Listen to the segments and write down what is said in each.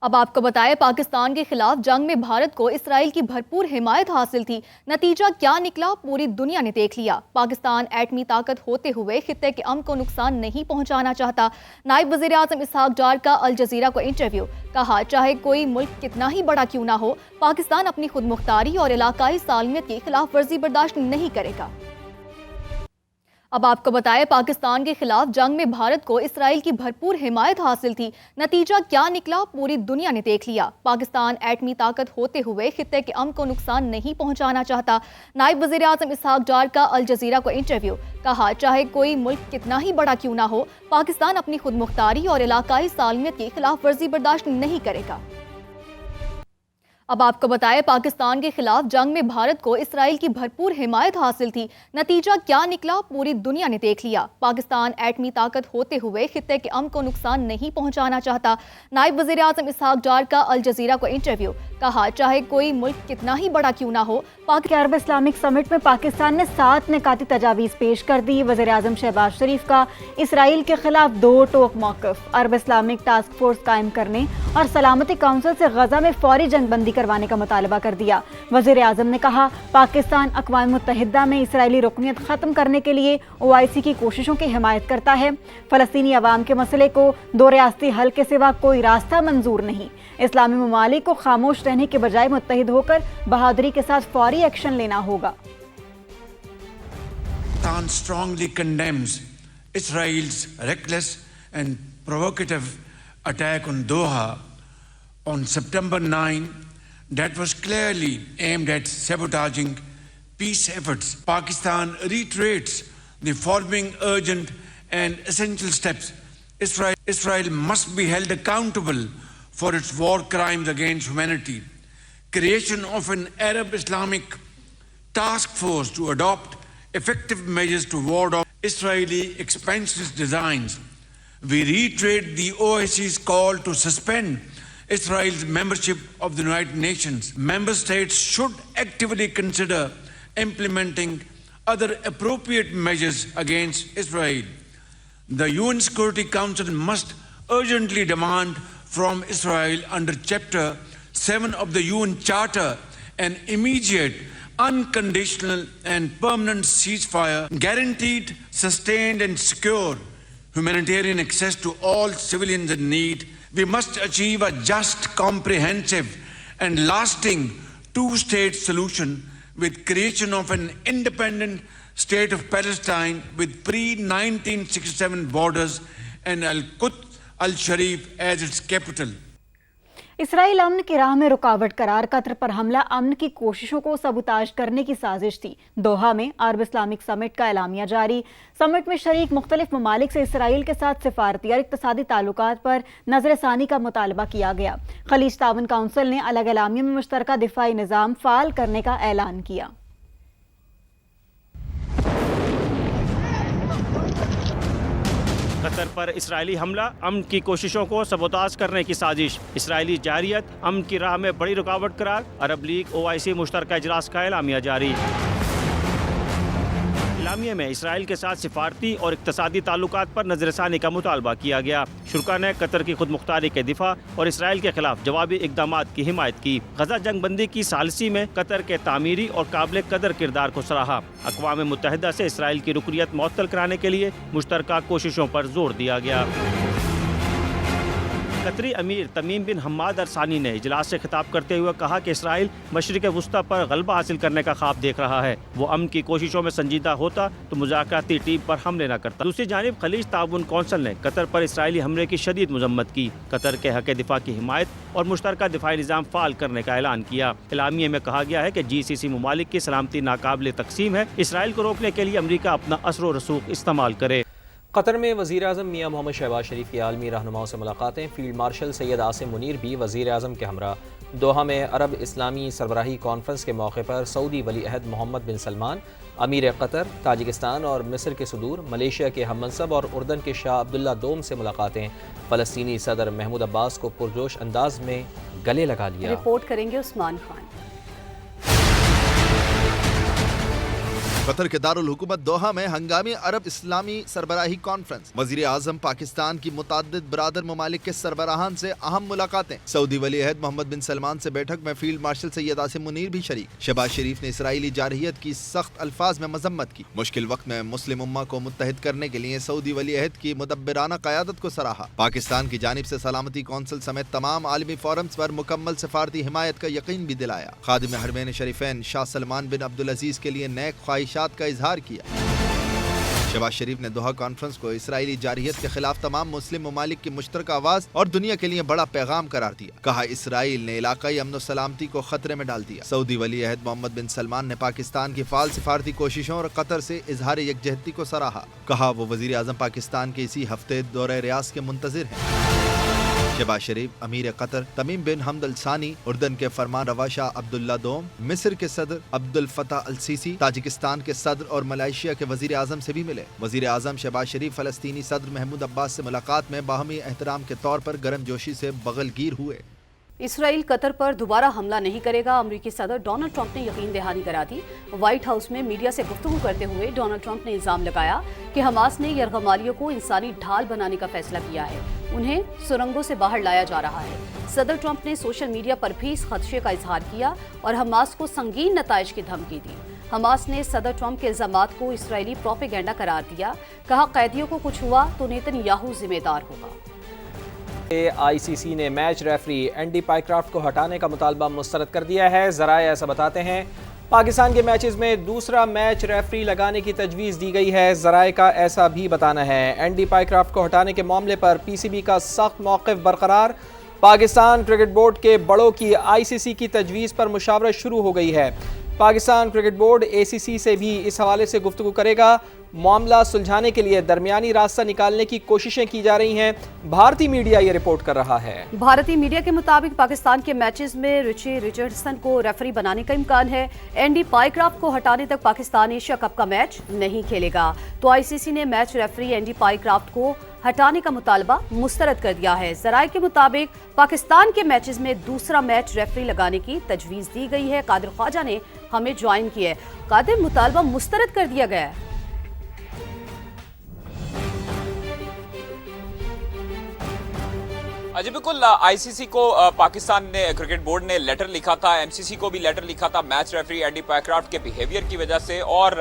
اب آپ کو بتائیں پاکستان کے خلاف جنگ میں بھارت کو اسرائیل کی بھرپور حمایت حاصل تھی۔ نتیجہ کیا نکلا پوری دنیا نے دیکھ لیا۔ پاکستان ایٹمی طاقت ہوتے ہوئے خطے کے امن کو نقصان نہیں پہنچانا چاہتا۔ نائب وزیر اعظم اسحاق ڈار کا الجزیرہ کو انٹرویو، کہا چاہے کوئی ملک کتنا ہی بڑا کیوں نہ ہو، پاکستان اپنی خود مختاری اور علاقائی سالمیت کی خلاف ورزی برداشت نہیں کرے گا۔ اب آپ کو بتائیں پاکستان کے خلاف جنگ میں بھارت کو اسرائیل کی بھرپور حمایت حاصل تھی۔ نتیجہ کیا نکلا پوری دنیا نے دیکھ لیا۔ پاکستان ایٹمی طاقت ہوتے ہوئے خطے کے امن کو نقصان نہیں پہنچانا چاہتا۔ نائب وزیر اعظم اسحاق ڈار کا الجزیرہ کو انٹرویو، کہا چاہے کوئی ملک کتنا ہی بڑا کیوں نہ ہو، پاکستان اپنی خود مختاری اور علاقائی سالمیت کی خلاف ورزی برداشت نہیں کرے گا۔ اب آپ کو بتائیں پاکستان کے خلاف جنگ میں بھارت کو اسرائیل کی بھرپور حمایت حاصل تھی۔ نتیجہ کیا نکلا پوری دنیا نے دیکھ لیا۔ پاکستان ایٹمی طاقت ہوتے ہوئے خطے کے امن کو نقصان نہیں پہنچانا چاہتا۔ نائب وزیر اعظم اسحاق ڈار کا الجزیرہ کو انٹرویو، کہا چاہے کوئی ملک کتنا ہی بڑا کیوں نہ ہو۔ عرب اسلامک سمٹ میں پاکستان نے 7 نکاتی تجاویز پیش کر دی۔ وزیر اعظم شہباز شریف کا اسرائیل کے خلاف 2 ٹوک موقف۔ عرب اسلامک ٹاسک فورس قائم کرنے اور سلامتی کونسل سے غزہ میں فوری جنگ بندی کروانے کا مطالبہ کر دیا۔ وزیر اعظم نے کہا پاکستان اقوام متحدہ میں اسرائیلی رکنیت ختم کرنے کے لیے OIC کی کوششوں کی حمایت کرتا ہے۔ فلسطینی عوام کے مسئلے کو 2 ریاستی حل کے سوا کوئی راستہ منظور نہیں۔ اسلامی ممالک کو خاموش رہنے کے بجائے متحد ہو کر بہادری کے ساتھ فوری ایکشن لینا ہوگا۔ Pakistan strongly condemns Israel's reckless and provocative attack on Doha on September 9 that was clearly aimed at sabotaging peace efforts. Pakistan reiterates the following urgent and essential steps. Israel must be held accountable for its war crimes against humanity. Creation of an Arab Islamic task force to adopt effective measures to ward off Israeli expansionist designs. We reiterate the OIC's call to suspend Israel's membership of the United Nations. Member states should actively consider implementing other appropriate measures against Israel. The UN Security Council must urgently demand from Israel under Chapter 7 of the UN Charter an immediate, unconditional and permanent ceasefire, guaranteed, sustained and secure humanitarian access to all civilians in need. We must achieve a just, comprehensive and lasting 2-state solution with creation of an independent state of Palestine with pre-1967 borders and Al-Quds Al-Sharif as its capital. اسرائیل امن کی راہ میں رکاوٹ قرار قطر پر حملہ امن کی کوششوں کو سبوتاژ کرنے کی سازش تھی۔ دوحہ میں عرب اسلامک سمٹ کا اعلامیہ جاری۔ سمٹ میں شریک مختلف ممالک سے اسرائیل کے ساتھ سفارتی اور اقتصادی تعلقات پر نظر ثانی کا مطالبہ کیا گیا۔ خلیج تعاون کونسل نے الگ اعلامیہ میں مشترکہ دفاعی نظام فعال کرنے کا اعلان کیا۔ قطر پر اسرائیلی حملہ امن کی کوششوں کو سبوتاژ کرنے کی سازش۔ اسرائیلی جارحیت امن کی راہ میں بڑی رکاوٹ قرار۔ عرب لیگ OIC مشترکہ اجلاس کا اعلامیہ جاری۔ اعلامیہ میں اسرائیل کے ساتھ سفارتی اور اقتصادی تعلقات پر نظر ثانی کا مطالبہ کیا گیا۔ شرکا نے قطر کی خود مختاری کے دفاع اور اسرائیل کے خلاف جوابی اقدامات کی حمایت کی۔ غزہ جنگ بندی کی ثالثی میں قطر کے تعمیری اور قابل قدر کردار کو سراہا۔ اقوام متحدہ سے اسرائیل کی رکنیت معطل کرانے کے لیے مشترکہ کوششوں پر زور دیا گیا۔ قطری امیر تمیم بن حماد الثانی نے اجلاس سے خطاب کرتے ہوئے کہا کہ اسرائیل مشرق وسطی پر غلبہ حاصل کرنے کا خواب دیکھ رہا ہے۔ وہ امن کی کوششوں میں سنجیدہ ہوتا تو مذاکراتی ٹیم پر حملے نہ کرتا۔ دوسری جانب خلیج تعاون کونسل نے قطر پر اسرائیلی حملے کی شدید مذمت کی۔ قطر کے حق دفاع کی حمایت اور مشترکہ دفاعی نظام فعال کرنے کا اعلان کیا۔ اعلامیہ میں کہا گیا ہے کہ GCC ممالک کی سلامتی ناقابل تقسیم ہے۔ اسرائیل کو روکنے کے لیے امریکہ اپنا اثر و رسوخ استعمال کرے۔ قطر میں وزیر اعظم میاں محمد شہباز شریف کی عالمی رہنماؤں سے ملاقاتیں۔ فیلڈ مارشل سید عاصم منیر بھی وزیر اعظم کے ہمراہ۔ دوحہ میں عرب اسلامی سربراہی کانفرنس کے موقع پر سعودی ولی عہد محمد بن سلمان، امیر قطر، تاجکستان اور مصر کے صدور، ملیشیا کے ہم منصب اور اردن کے شاہ عبداللہ دوم سے ملاقاتیں۔ فلسطینی صدر محمود عباس کو پرجوش انداز میں گلے لگا لیا۔ رپورٹ کریں گے عثمان خان۔ قطر کے دارل حکومت دوحہ میں ہنگامی عرب اسلامی سربراہی کانفرنس، وزیر اعظم پاکستان کی متعدد برادر ممالک کے سربراہان سے اہم ملاقاتیں، سعودی ولی عہد محمد بن سلمان سے بیٹھک میں فیلڈ مارشل سید عاصم منیر بھی شریک۔ شہباز شریف نے اسرائیلی جارحیت کی سخت الفاظ میں مذمت کی، مشکل وقت میں مسلم امہ کو متحد کرنے کے لیے سعودی ولی عہد کی مدبرانہ قیادت کو سراہا۔ پاکستان کی جانب سے سلامتی کونسل سمیت تمام عالمی فورمز پر مکمل سفارتی حمایت کا یقین بھی دلایا۔ خادم حرمین شریفین شاہ سلمان بن عبدالعزیز کے لیے نیک خواہشات کا اظہار کیا۔ شہباز شریف نے دوحہ کانفرنس کو اسرائیلی جارحیت کے خلاف تمام مسلم ممالک کی مشترکہ آواز اور دنیا کے لیے بڑا پیغام قرار دیا۔ کہا اسرائیل نے علاقائی امن و سلامتی کو خطرے میں ڈال دیا۔ سعودی ولی عہد محمد بن سلمان نے پاکستان کی فعال سفارتی کوششوں اور قطر سے اظہار یکجہتی کو سراہا۔ کہا وہ وزیر اعظم پاکستان کے اسی ہفتے دورہ ریاض کے منتظر ہیں۔ شہباز شریف امیر قطر تمیم بن حمد الثانی، اردن کے فرمان روا شاہ عبداللہ دوم، مصر کے صدر عبد الفتاح السیسی، تاجکستان کے صدر اور ملائیشیا کے وزیر اعظم سے بھی ملے۔ وزیر اعظم شہباز شریف فلسطینی صدر محمود عباس سے ملاقات میں باہمی احترام کے طور پر گرم جوشی سے بغل گیر ہوئے۔ اسرائیل قطر پر دوبارہ حملہ نہیں کرے گا، امریکی صدر ڈونلڈ ٹرمپ نے یقین دہانی کرا دی۔ وائٹ ہاؤس میں میڈیا سے گفتگو کرتے ہوئے ڈونلڈ ٹرمپ نے الزام لگایا کہ حماس نے یرغمالیوں کو انسانی ڈھال بنانے کا فیصلہ کیا ہے، انہیں سرنگوں سے باہر لایا جا رہا ہے۔ صدر ٹرمپ نے سوشل میڈیا پر بھی اس خدشے کا اظہار کیا اور حماس کو سنگین نتائج کی دھمکی دی۔ حماس نے صدر ٹرمپ کے الزامات کو اسرائیلی پروپیگنڈا قرار دیا، کہا قیدیوں کو کچھ ہوا تو نیتن یاہو ذمہ دار ہوگا۔ آئی سی سی نے میچ ریفری اینڈی پائیکرافٹ کو ہٹانے کا مطالبہ مسترد کر دیا ہے۔ ذرائع ایسا بتاتے ہیں پاکستان کے میچز میں دوسرا میچ ریفری لگانے کی تجویز دی گئی ہے۔ ذرائع کا ایسا بھی بتانا ہے اینڈی پائیکرافٹ کو ہٹانے کے معاملے پر پی سی بی کا سخت موقف برقرار۔ پاکستان کرکٹ بورڈ کے بڑوں کی آئی سی سی کی تجویز پر مشاورت شروع ہو گئی ہے۔ پاکستان کرکٹ بورڈ اے سی سی سے بھی اس حوالے سے گفتگو کرے گا۔ معاملہ سلجھانے کے لیے درمیانی راستہ نکالنے کی کوششیں کی جا رہی ہیں، بھارتی میڈیا یہ رپورٹ کر رہا ہے۔ بھارتی میڈیا کے مطابق پاکستان کے میچز میں رچی رچرڈسن کو ریفری بنانے کا امکان ہے۔ اینڈی پائیکرافٹ کو ہٹانے تک پاکستان ایشیا کپ کا میچ نہیں کھیلے گا، تو آئی سی سی نے میچ ریفری اینڈی پائیکرافٹ کو ہٹانے کا مطالبہ مسترد کر دیا ہے۔ ذرائع کے مطابق پاکستان کے میچز میں دوسرا میچ ریفری لگانے کی تجویز دی گئی ہے۔ قادر خواجہ نے ہمیں جوائن کیا ہے۔ قادر، مطالبہ مسترد کر دیا گیا ہے۔ جی بالکل، آئی سی سی کو پاکستان نے کرکٹ بورڈ نے لیٹر لکھا تھا، ایم سی سی کو بھی لیٹر لکھا تھا میچ ریفری اینڈی پائیکرافٹ کے بیہیویئر کی وجہ سے اور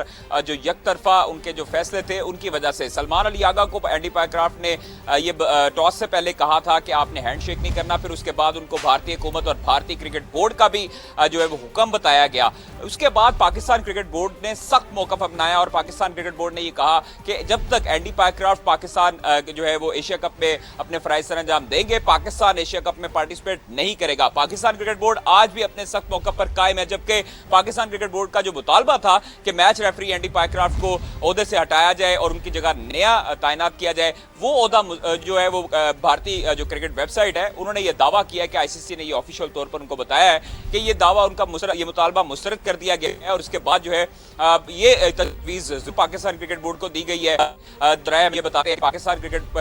جو یک طرفہ ان کے جو فیصلے تھے ان کی وجہ سے۔ سلمان علی آغا کو اینڈی پائیکرافٹ نے یہ ٹاس سے پہلے کہا تھا کہ آپ نے ہینڈ شیک نہیں کرنا، پھر اس کے بعد ان کو بھارتی حکومت اور بھارتی کرکٹ بورڈ کا بھی جو ہے وہ حکم بتایا گیا۔ اس کے بعد پاکستان کرکٹ بورڈ نے سخت موقف اپنایا اور پاکستان کرکٹ بورڈ نے یہ کہا کہ جب تک اینڈی پائیکرافٹ پاکستان جو ہے وہ ایشیا کپ میں اپنے فرائض سر انجام دیں گے، پاکستان ایشیا کپ میں پارٹیسپیٹ نہیں کرے گا۔ پاکستان کرکٹ بورڈ آج بھی اپنے سخت موقف پر قائم ہے، جبکہ پاکستان کرکٹ بورڈ کا جو مطالبہ تھا کہ میچ ریفری اینڈی پائیکرافٹ کو عہدے سے ہٹایا جائے اور ان کی جگہ نیا تعینات کیا جائے، وہ عہدہ جو ہے وہ بھارتی جو کرکٹ ویب سائٹ ہے انہوں نے یہ دعویٰ کیا کہ آئی سی سی نے یہ آفیشیل طور پر ان کو بتایا ہے کہ یہ دعویٰ ان کا یہ مطالبہ مسترد کر دیا گیا ہے اور اس کے بعد جو ہے یہ تجویز پاکستان کرکٹ بورڈ کو دی گئی ہے۔ ذرائع یہ بتاتے ہیں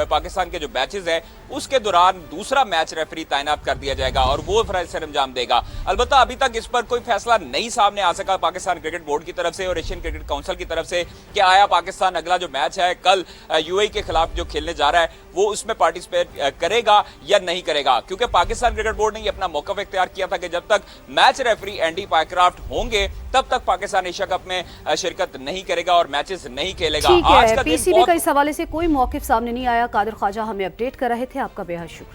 پاکستان کے جو میچز ہیں اس کے دوران دوسرا میچ ریفری تعینات کر دیا جائے گا اور وہ فرائض سر انجام دے گا۔ البتہ ابھی تک اس پر کوئی فیصلہ نہیں سامنے آ سکا پاکستان کرکٹ بورڈ کی طرف سے اور ایشین کرکٹ کونسل کی طرف سے کہ آیا پاکستان اگلا جو میچ ہے کل یو اے کے خلاف جو کھیلنے جا رہا ہے وہ اس میں پارٹیسپیٹ کرے گا یا نہیں کرے گا، کیونکہ پاکستان کرکٹ بورڈ نے یہ اپنا موقف اختیار کیا تھا کہ جب تک میچ ریفری اینڈی پائیکرافٹ ہوں گے تب تک پاکستان ایشیا کپ میں شرکت نہیں کرے گا اور میچز نہیں کھیلے گا۔ ٹھیک ہے، پی سی بی کا اس حوالے سے کوئی موقف سامنے نہیں آیا۔ قادر خواجہ ہمیں اپڈیٹ کر رہے تھے، آپ کا بے حد شکریہ۔